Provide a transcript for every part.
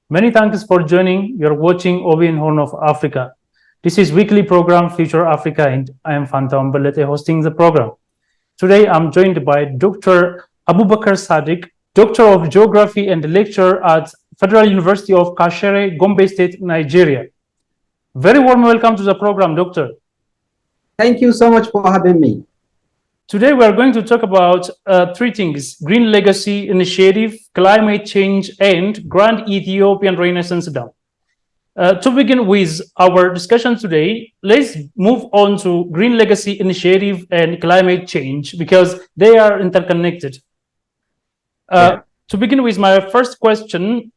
Many thanks for joining. You're watching OBN Horn of Africa. This is weekly program Future Africa, and I am Fanta Mbelete hosting the program. Today, I'm joined by Dr. Abubakar Sadiq, Doctor of Geography and lecturer at Federal University of Kashere, Gombe State, Nigeria. Very warm welcome to the program, Doctor. Thank you so much for having me. Today, we are going to talk about three things: Green Legacy Initiative, climate change, and Grand Ethiopian Renaissance Dam. To begin with our discussion today, let's move on to Green Legacy Initiative and climate change because they are interconnected. To begin with my first question,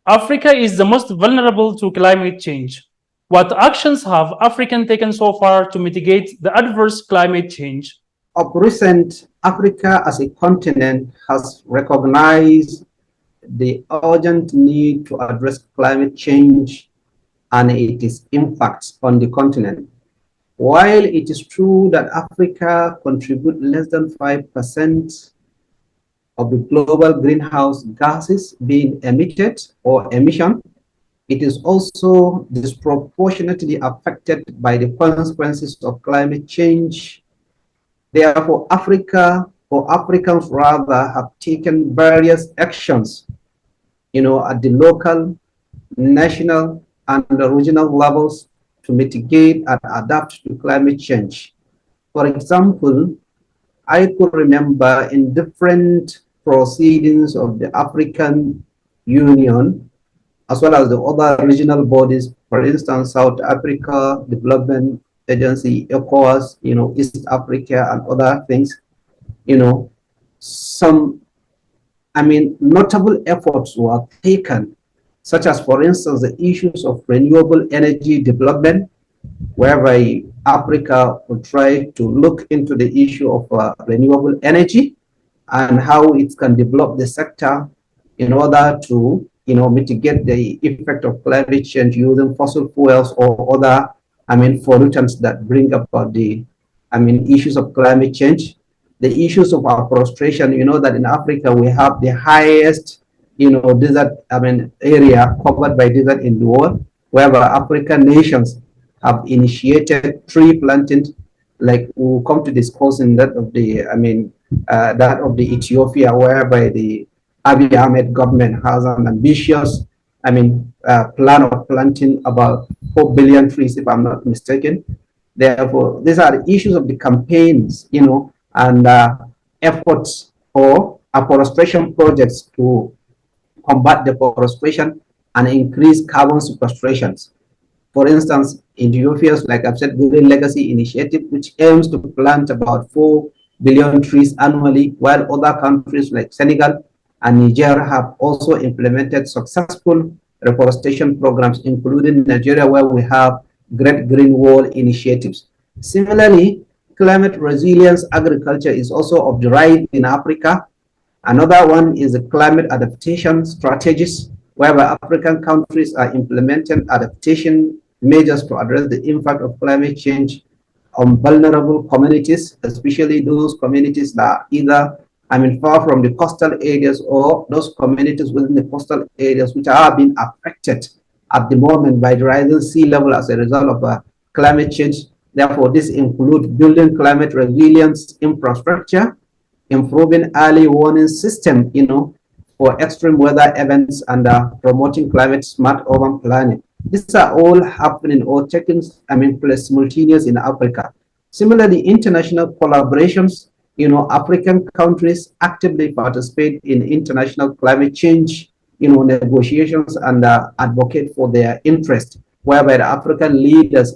Africa is the most vulnerable to climate change. What actions have Africa taken so far to mitigate the adverse climate change? Of recent, Africa as a continent has recognized the urgent need to address climate change and its impacts on the continent. While it is true that Africa contributes less than 5% of the global greenhouse gases being emitted or emission, it is also disproportionately affected by the consequences of climate change. Therefore, Africans rather have taken various actions, at the local, national, and the regional levels to mitigate and adapt to climate change. For example, I could remember in different proceedings of the African Union, as well as the other regional bodies, for instance, South Africa Development Agency, ECOWAS, East Africa, and other things, some, notable efforts were taken, such as, for instance, the issues of renewable energy development, whereby Africa will try to look into the issue of renewable energy and how it can develop the sector in order to, mitigate the effect of climate change using fossil fuels or other pollutants that bring about the, issues of climate change. The issues of afforestation, that in Africa we have the highest, desert, area covered by desert in the world, wherever African nations have initiated tree planting, like we'll come to discuss in that of the, that of the Ethiopia, whereby the Abiy Ahmed government has an ambitious, plan of planting about 4 billion trees, if I'm not mistaken. Therefore, these are the issues of the campaigns, and efforts for afforestation projects to combat deforestation and increase carbon sequestrations. For instance, Ethiopia's, like I've said, Green Legacy Initiative, which aims to plant about 4 billion trees annually, while other countries like Senegal and Niger have also implemented successful reforestation programs, including Nigeria, where we have Great Green Wall initiatives. Similarly, climate resilience agriculture is also of the rise in Africa. Another one is the climate adaptation strategies, whereby African countries are implementing adaptation measures to address the impact of climate change on vulnerable communities, especially those communities that are either far from the coastal areas or those communities within the coastal areas which are being affected at the moment by the rising sea level as a result of climate change. Therefore, this includes building climate resilience infrastructure, improving early warning system, for extreme weather events, and promoting climate smart urban planning. These are all happening or taking, place simultaneous in Africa. Similarly, international collaborations, African countries actively participate in international climate change, negotiations and advocate for their interest, whereby the African leaders,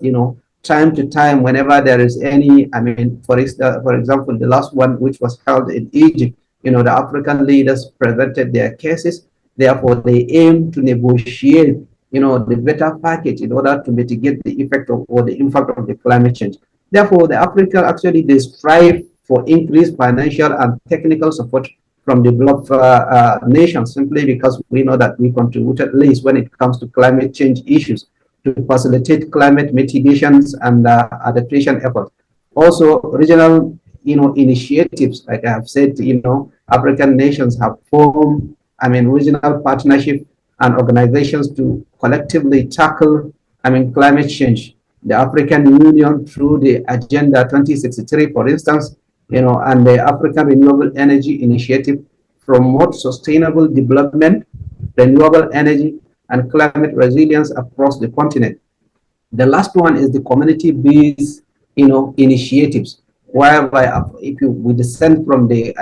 time to time, whenever there is any, for example, the last one, which was held in Egypt, the African leaders presented their cases. Therefore, they aim to negotiate, the better package in order to mitigate the effect of or the impact of the climate change. Therefore, the Africa actually, they strive for increased financial and technical support from developed nations, simply because we know that we contribute at least when it comes to climate change issues to facilitate climate mitigations and adaptation efforts. Also, regional, initiatives, like I have said, African nations have formed, regional partnership and organizations to collectively tackle, climate change. The African Union, through the Agenda 2063, for instance, and the African Renewable Energy Initiative, promote sustainable development, renewable energy, and climate resilience across the continent. The last one is the community-based, initiatives, whereby if we descend from the,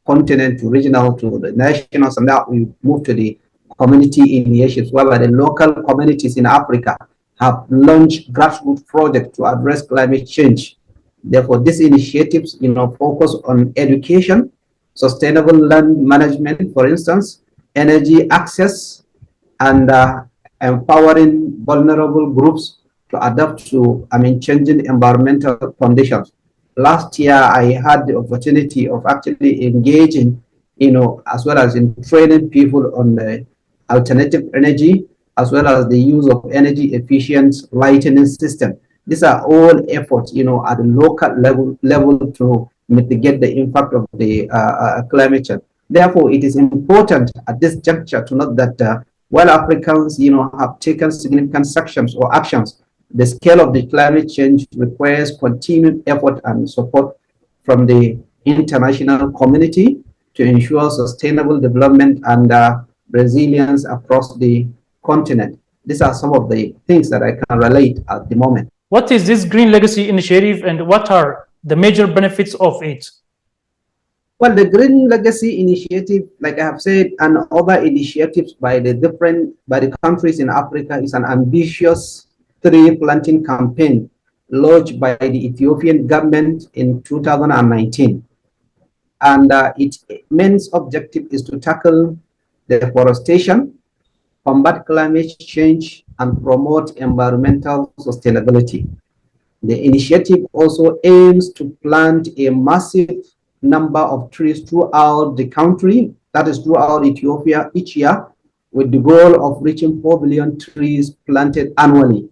continent to regional to the nationals, and that we move to the community initiatives, whereby the local communities in Africa have launched grassroots projects to address climate change. Therefore, these initiatives, focus on education, sustainable land management, for instance, energy access, and empowering vulnerable groups to adapt to, changing environmental conditions. Last year, I had the opportunity of actually engaging, as well as in training people on the alternative energy, as well as the use of energy efficient lighting system. These are all efforts, at the local level to mitigate the impact of the climate change. Therefore, it is important at this juncture to note that while Africans, have taken significant sections or actions, the scale of the climate change requires continued effort and support from the international community to ensure sustainable development and resilience across the continent. These are some of the things that I can relate at the moment. What is this Green Legacy Initiative and what are the major benefits of it? Well, the Green Legacy Initiative, like I have said, and other initiatives by the countries in Africa is an ambitious tree planting campaign launched by the Ethiopian government in 2019. And its main objective is to tackle deforestation, combat climate change, and promote environmental sustainability. The initiative also aims to plant a massive number of trees throughout the country, that is throughout Ethiopia each year, with the goal of reaching 4 billion trees planted annually.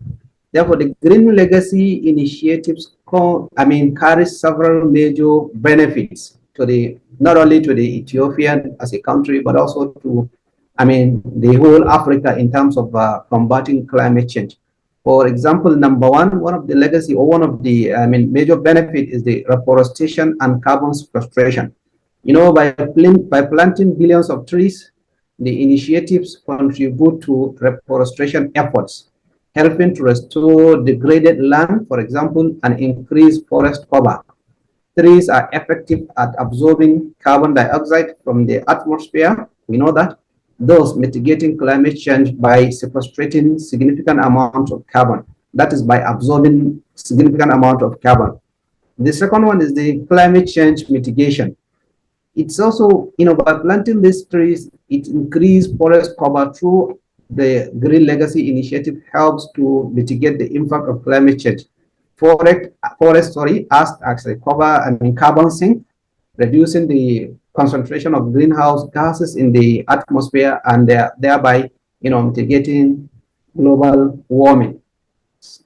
Therefore, the Green Legacy initiatives carry several major benefits to not only to the Ethiopian as a country, but also to the whole Africa in terms of combating climate change. For example, number one of the legacy or one of the major benefit is the reforestation and carbon sequestration. By planting billions of trees, the initiatives contribute to reforestation efforts, helping to restore degraded land, for example, and increase forest cover. Trees are effective at absorbing carbon dioxide from the atmosphere. We know that, thus mitigating climate change by sequestrating significant amount of carbon. That is by absorbing significant amount of carbon. The second one is the climate change mitigation. It's also, by planting these trees, it increases forest cover through the Green Legacy Initiative helps to mitigate the impact of climate change. Forest acts as a cover and carbon sink, reducing the concentration of greenhouse gases in the atmosphere and thereby, mitigating global warming.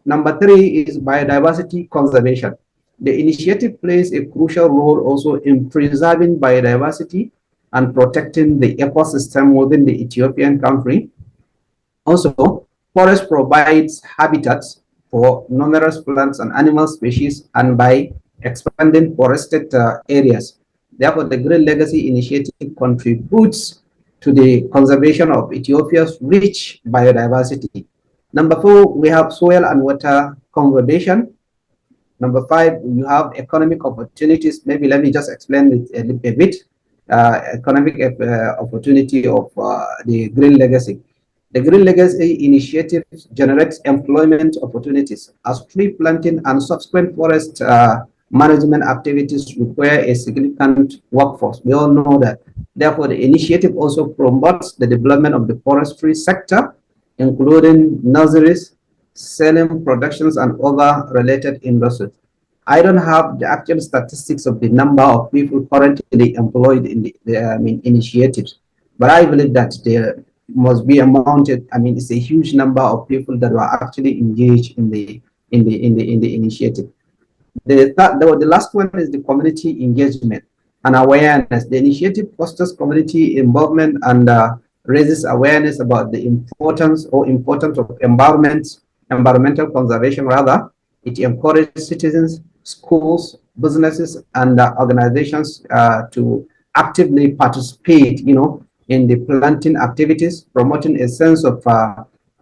Number three is biodiversity conservation. The initiative plays a crucial role also in preserving biodiversity and protecting the ecosystem within the Ethiopian country. Also, forest provides habitats for numerous plants and animal species, and by expanding forested areas. Therefore, the Green Legacy Initiative contributes to the conservation of Ethiopia's rich biodiversity. Number four, we have soil and water conservation. Number five, you have economic opportunities. Maybe let me just explain it a bit. Economic opportunity of the Green Legacy. The Green Legacy Initiative generates employment opportunities as tree planting and subsequent forest management activities require a significant workforce. We all know that. Therefore, the initiative also promotes the development of the forestry sector, including nurseries, selling productions, and other related industries. I don't have the actual statistics of the number of people currently employed in the initiatives, but I believe that there must be amounted. It's a huge number of people that were actually engaged in the initiative. The last one is the community engagement and awareness. The initiative fosters community involvement and raises awareness about the importance of environmental conservation rather. It encourages citizens, schools, businesses, and organizations to actively participate, in the planting activities, promoting a sense of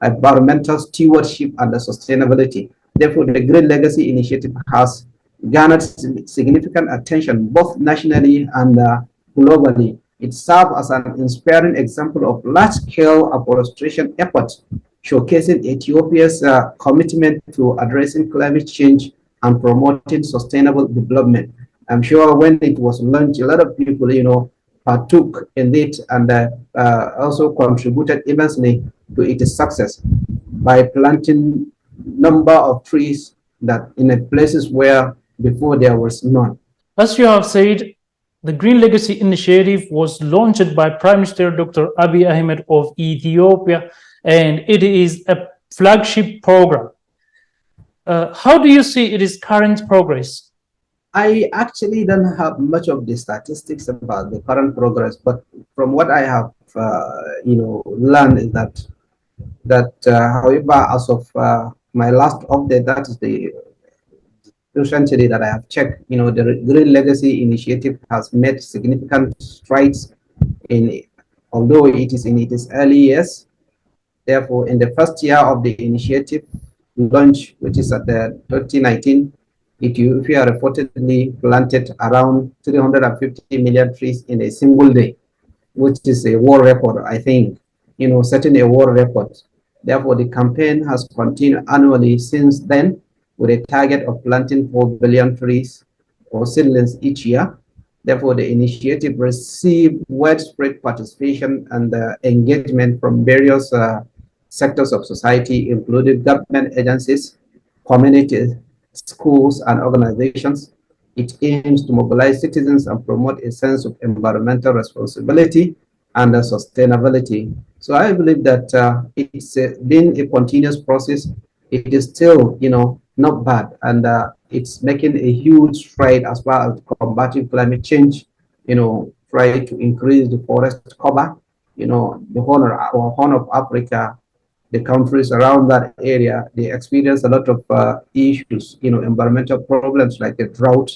environmental stewardship and sustainability. Therefore, the Green Legacy Initiative has garnered significant attention both nationally and globally. It serves as an inspiring example of large-scale afforestation efforts, showcasing Ethiopia's commitment to addressing climate change and promoting sustainable development. I'm sure when it was launched, a lot of people, partook in it and also contributed immensely to its success by planting number of trees that in places where before there was none. As you have said, the Green Legacy Initiative was launched by Prime Minister Dr. Abiy Ahmed of Ethiopia, and it is a flagship program. How do you see its current progress? I actually don't have much of the statistics about the current progress, but from what I have, learned is that however, as of my last update, that is the recently that I have checked, the Green Legacy Initiative has made significant strides in, although it is in its early years. Therefore, in the first year of the initiative launch, which is at the 2019, Ethiopia reportedly planted around 350 million trees in a single day, which is a world record, I think, setting a world record. Therefore, the campaign has continued annually since then with a target of planting 4 billion trees or seedlings each year. Therefore, the initiative received widespread participation and engagement from various sectors of society, including government agencies, communities, schools, and organizations. It aims to mobilize citizens and promote a sense of environmental responsibility and sustainability. So I believe that it's been a continuous process. It is still, not bad, and it's making a huge stride as far as combating climate change. Try to increase the forest cover. Our Horn of Africa, the countries around that area, they experience a lot of issues, environmental problems like the drought,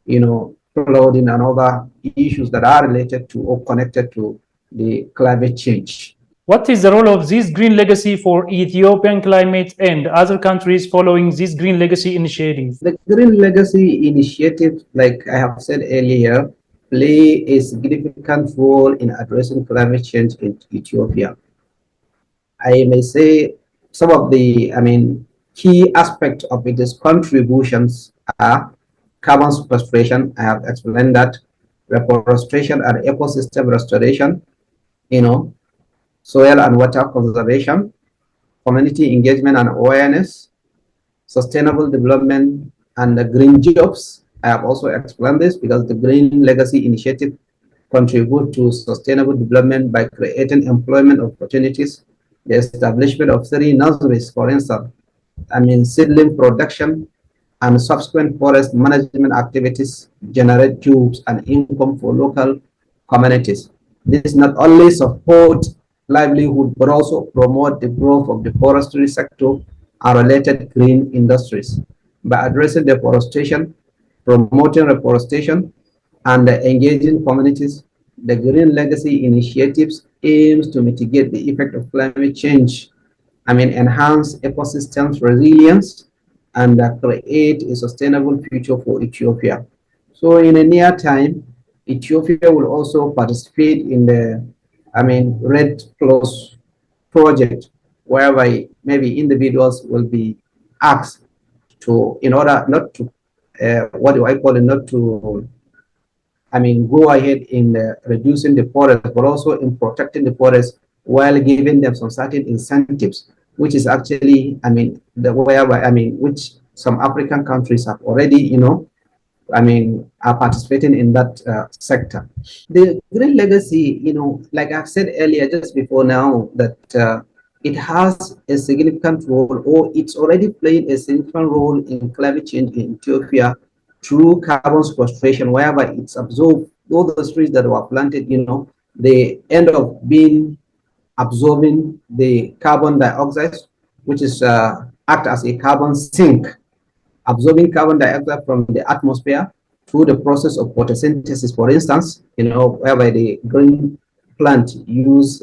flooding and other issues that are related to or connected to the climate change. What is the role of this green legacy for Ethiopian climate and other countries following this green legacy initiative? The Green Legacy Initiative, like I have said earlier, play a significant role in addressing climate change in Ethiopia. I may say some of the, key aspects of its contributions are carbon sequestration. I have explained that, reforestation and ecosystem restoration, soil and water conservation, community engagement and awareness, sustainable development, and the green jobs. I have also explained this because the Green Legacy Initiative contribute to sustainable development by creating employment opportunities, the establishment of 3 nurseries, for instance, seedling production and subsequent forest management activities generate jobs and income for local communities. This not only support livelihood but also promote the growth of the forestry sector and related green industries. By addressing deforestation, promoting reforestation, and engaging communities, the Green Legacy Initiatives aims to mitigate the effect of climate change, enhance ecosystems resilience, and create a sustainable future for Ethiopia. So in a near time, Ethiopia will also participate in the, Red Plus project, whereby maybe individuals will be asked to, in order not to, what do I call it, not to, go ahead in reducing the forest, but also in protecting the forest while giving them some certain incentives, which is actually, which some African countries have already, are participating in that sector. The Green Legacy, like I've said earlier, just before now, that it has a significant role, or it's already playing a significant role in climate change in Ethiopia through carbon sequestration, whereby it's absorbed all those trees that were planted, they end up being absorbing the carbon dioxide, which is act as a carbon sink, absorbing carbon dioxide from the atmosphere through the process of photosynthesis, for instance, whereby the green plant use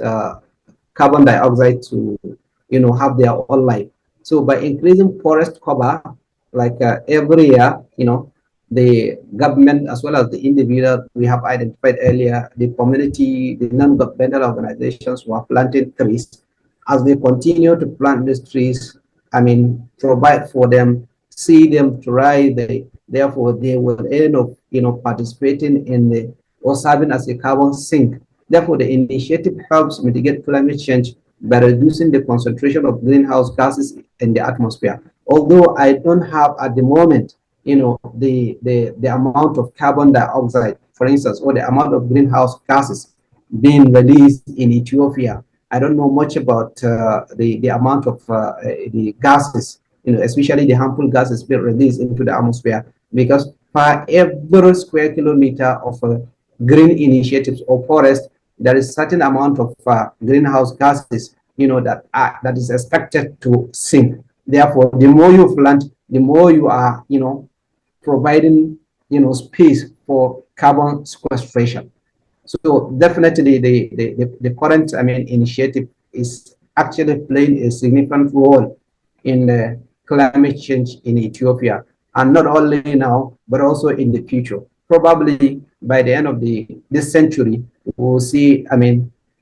carbon dioxide to, have their own life. So by increasing forest cover, like every year, the government as well as the individual we have identified earlier, the community, the non-governmental organizations who are planting trees, as they continue to plant these trees, provide for them, see them thrive, therefore they will end up, participating in the, or serving as a carbon sink. Therefore, the initiative helps mitigate climate change by reducing the concentration of greenhouse gases in the atmosphere. Although I don't have at the moment, the amount of carbon dioxide, for instance, or the amount of greenhouse gases being released in Ethiopia. I don't know much about the amount of the gases, especially the harmful gases being released into the atmosphere, because per every square kilometer of green initiatives or forest, there is certain amount of greenhouse gases, that is expected to sink. Therefore, the more you plant, the more you are, providing, space for carbon sequestration. So definitely the current, initiative is actually playing a significant role in the climate change in Ethiopia, and not only now, but also in the future. Probably by the end of this century, we'll see,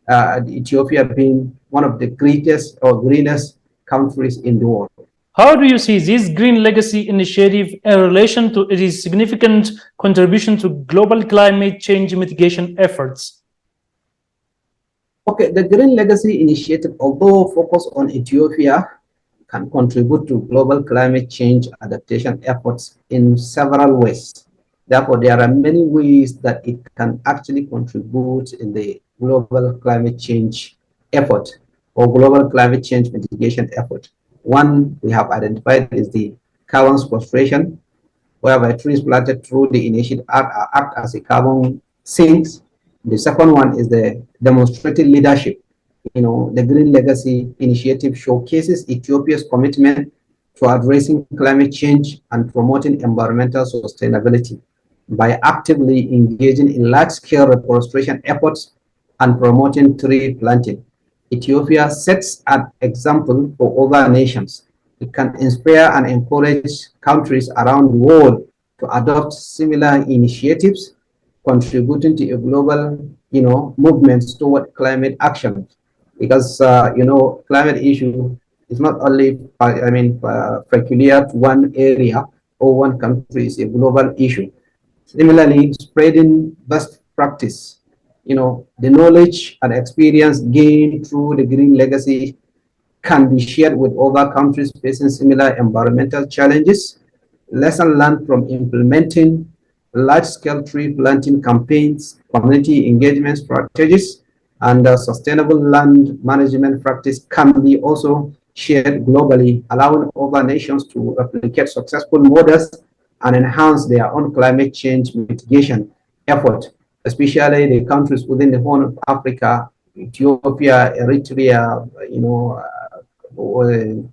Ethiopia being one of the greatest or greenest countries in the world. How do you see this Green Legacy initiative in relation to its significant contribution to global climate change mitigation efforts? Okay, the Green Legacy Initiative, although focused on Ethiopia, can contribute to global climate change adaptation efforts in several ways. Therefore, there are many ways that it can actually contribute in the global climate change effort or global climate change mitigation effort. One we have identified is the carbon sequestration, whereby trees planted through the initiative act as a carbon sinks. The second one is the demonstrated leadership. The Green Legacy Initiative showcases Ethiopia's commitment to addressing climate change and promoting environmental sustainability by actively engaging in large-scale reforestation efforts and promoting tree planting. Ethiopia sets an example for other nations. It can inspire and encourage countries around the world to adopt similar initiatives, contributing to a global, movements toward climate action. Because climate issue is not only, peculiar to one area or one country; it's a global issue. Similarly, spreading best practice, the knowledge and experience gained through the Green Legacy can be shared with other countries facing similar environmental challenges. Lessons learned from implementing large-scale tree planting campaigns, community engagement strategies, and sustainable land management practice can be also shared globally, allowing other nations to replicate successful models and enhance their own climate change mitigation effort, especially the countries within the Horn of Africa, Ethiopia, Eritrea,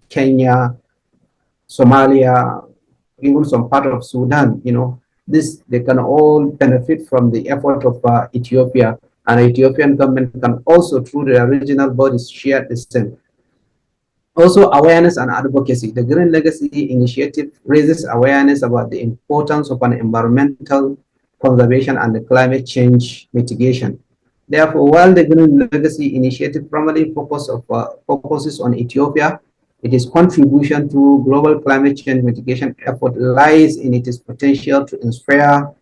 Kenya, Somalia, even some part of Sudan. This they can all benefit from the effort of Ethiopia, and the Ethiopian government can also, through their regional bodies, share the same. Also, awareness and advocacy. The Green Legacy Initiative raises awareness about the importance of an environmental conservation and the climate change mitigation. Therefore, while the Green Legacy Initiative primarily focuses on Ethiopia, its contribution to global climate change mitigation effort lies in its potential to inspire,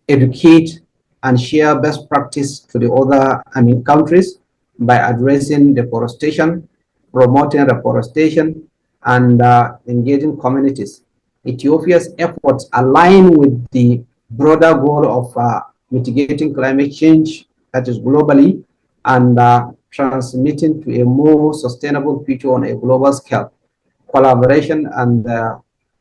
educate, and share best practice to the other countries by addressing deforestation, promoting reforestation, and engaging communities. Ethiopia's efforts align with the broader goal of mitigating climate change, that is globally, and transmitting to a more sustainable future on a global scale. Collaboration and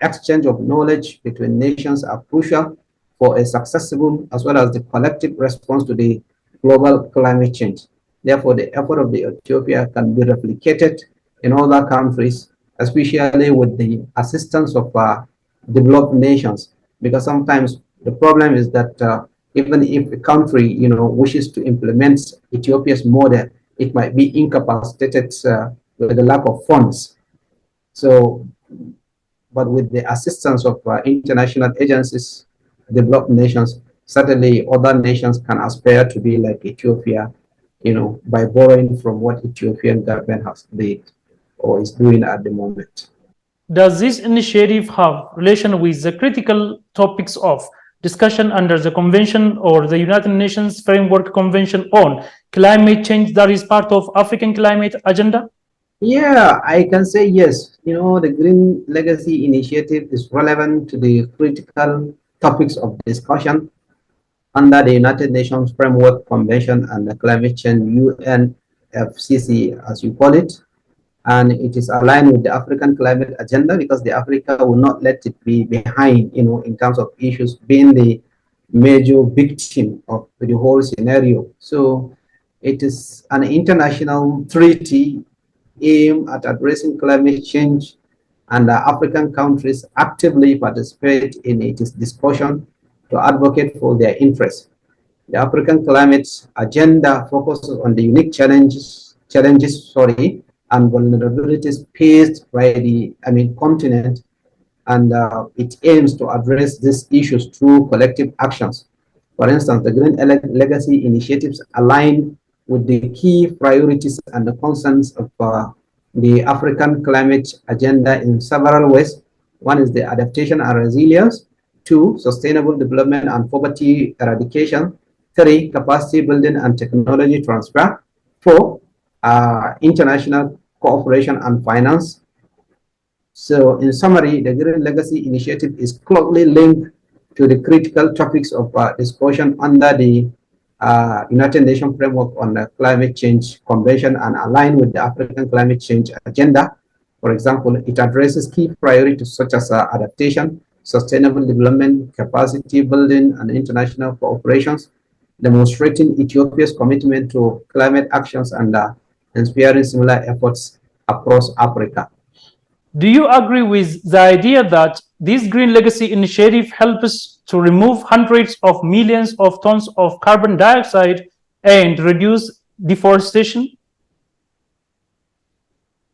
exchange of knowledge between nations are crucial for a successful as well as the collective response to the global climate change. Therefore, the effort of the Ethiopia can be replicated in other countries, especially with the assistance of developed nations. Because sometimes the problem is that even if a country, wishes to implement Ethiopia's model, it might be incapacitated with the lack of funds. So, but with the assistance of international agencies, developed nations, certainly other nations can aspire to be like Ethiopia, by borrowing from what Ethiopian government has did or is doing at the moment. Does this initiative have relation with the critical topics of discussion under the convention or the United Nations Framework Convention on climate change that is part of African climate agenda? Yeah, I can say yes. The Green Legacy Initiative is relevant to the critical topics of discussion under the United Nations Framework Convention and the Climate Change UNFCCC, as you call it. And it is aligned with the African climate agenda because the Africa will not let it be behind, in terms of issues being the major victim of the whole scenario. So it is an international treaty aimed at addressing climate change, and African countries actively participate in its discussion to advocate for their interests. The African climate agenda focuses on the unique challenges, and vulnerabilities faced by the, continent, and it aims to address these issues through collective actions. For instance, the Green Legacy initiatives align with the key priorities and the concerns of the African climate agenda in several ways. One is the adaptation and resilience. Two, sustainable development and poverty eradication. Three, capacity building and technology transfer. Four, international cooperation and finance. So in summary, the Green Legacy Initiative is closely linked to the critical topics of discussion under the United Nations Framework on the Climate Change Convention and aligned with the African Climate Change Agenda. For example, it addresses key priorities such as adaptation, sustainable development, capacity building, and international cooperations, demonstrating Ethiopia's commitment to climate actions and inspiring similar efforts across Africa. Do you agree with the idea that this Green Legacy initiative helps to remove hundreds of millions of tons of carbon dioxide and reduce deforestation?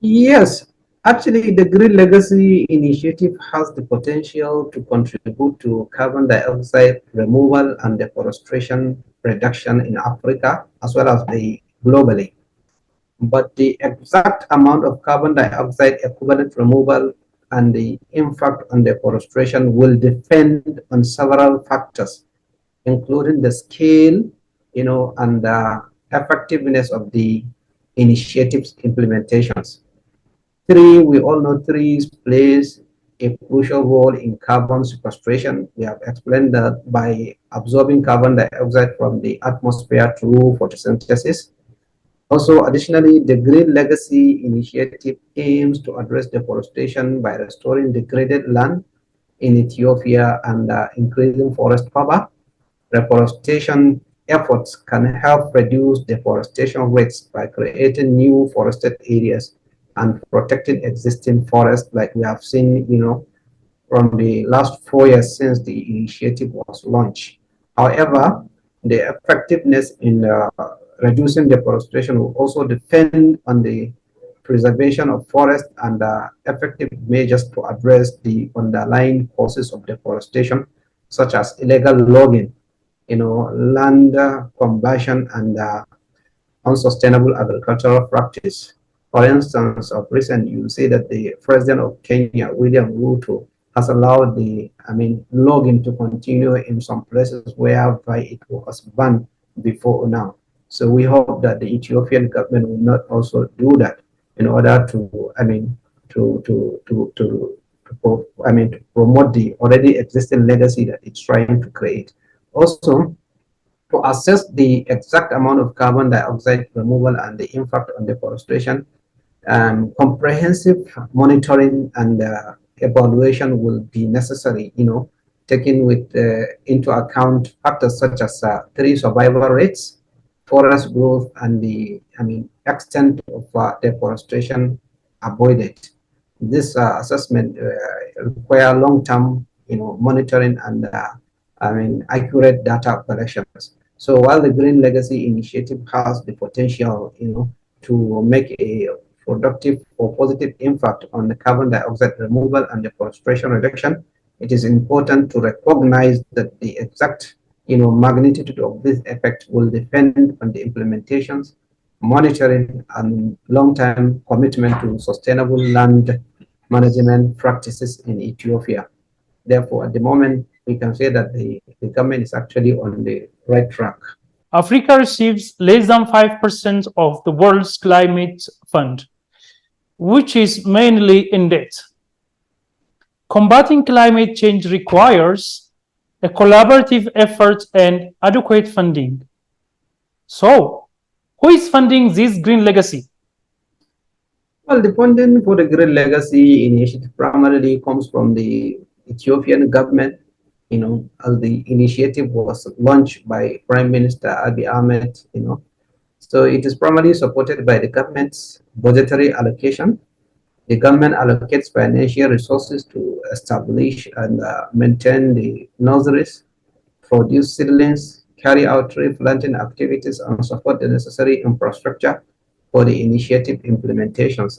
Yes, actually, the Green Legacy Initiative has the potential to contribute to carbon dioxide removal and deforestation reduction in Africa as well as globally. But the exact amount of carbon dioxide equivalent removal and the impact on deforestation will depend on several factors, including the scale, and the effectiveness of the initiative's implementations. Three, we all know trees plays a crucial role in carbon sequestration. We have explained that by absorbing carbon dioxide from the atmosphere through photosynthesis. Also, additionally, the Green Legacy Initiative aims to address deforestation by restoring degraded land in Ethiopia and increasing forest cover. Reforestation efforts can help reduce deforestation rates by creating new forested areas and protecting existing forests, like we have seen, from the last 4 years since the initiative was launched. However, the effectiveness in reducing deforestation will also depend on the preservation of forests and effective measures to address the underlying causes of deforestation, such as illegal logging, land conversion, and unsustainable agricultural practice. For instance, of recent, you see that the president of Kenya, William Ruto, has allowed logging to continue in some places whereby it was banned before now. So we hope that the Ethiopian government will not also do that in order to, to promote the already existing legacy that it's trying to create. Also, to assess the exact amount of carbon dioxide removal and the impact on deforestation, comprehensive monitoring and evaluation will be necessary, taking into account factors such as tree survival rates, forest growth and the, extent of deforestation avoided. This assessment require long-term, monitoring and, accurate data collections. So while the Green Legacy Initiative has the potential, to make a productive or positive impact on the carbon dioxide removal and deforestation reduction, it is important to recognize that the exact, magnitude of this effect will depend on the implementations, monitoring, and long-term commitment to sustainable land management practices in Ethiopia. Therefore, at the moment, we can say that the government is actually on the right track. Africa receives less than 5% of the world's climate fund, which is mainly in debt. Combating climate change requires a collaborative effort and adequate funding. So, who is funding this green legacy? Well, the funding for the Green Legacy Initiative primarily comes from the Ethiopian government, as the initiative was launched by Prime Minister Abiy Ahmed, So it is primarily supported by the government's budgetary allocation. The government allocates financial resources to establish and maintain the nurseries, produce seedlings, carry out tree planting activities, and support the necessary infrastructure for the initiative implementations.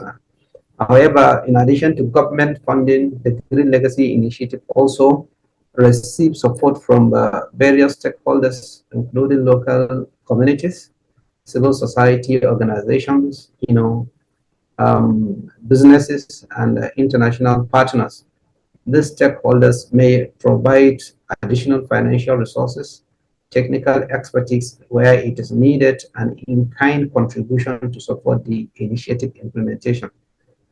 However, in addition to government funding, the Green Legacy Initiative also receives support from various stakeholders, including local communities, civil society organizations, businesses, and international partners. These stakeholders may provide additional financial resources, technical expertise where it is needed, and in-kind contribution to support the initiative implementation.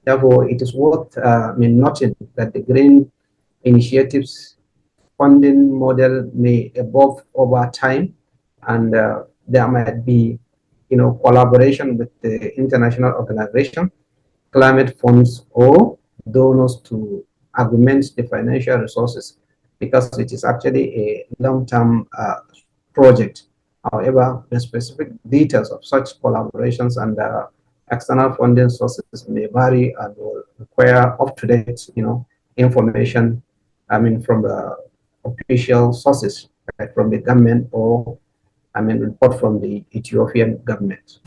Therefore, it is worth noting that the green initiatives funding model may evolve over time, and there might be, collaboration with the international organization, climate funds, or donors to augment the financial resources, because it is actually a long-term project. However, the specific details of such collaborations and external funding sources may vary and will require up-to-date, information. From the official sources, right, from the government, or report from the Ethiopian government.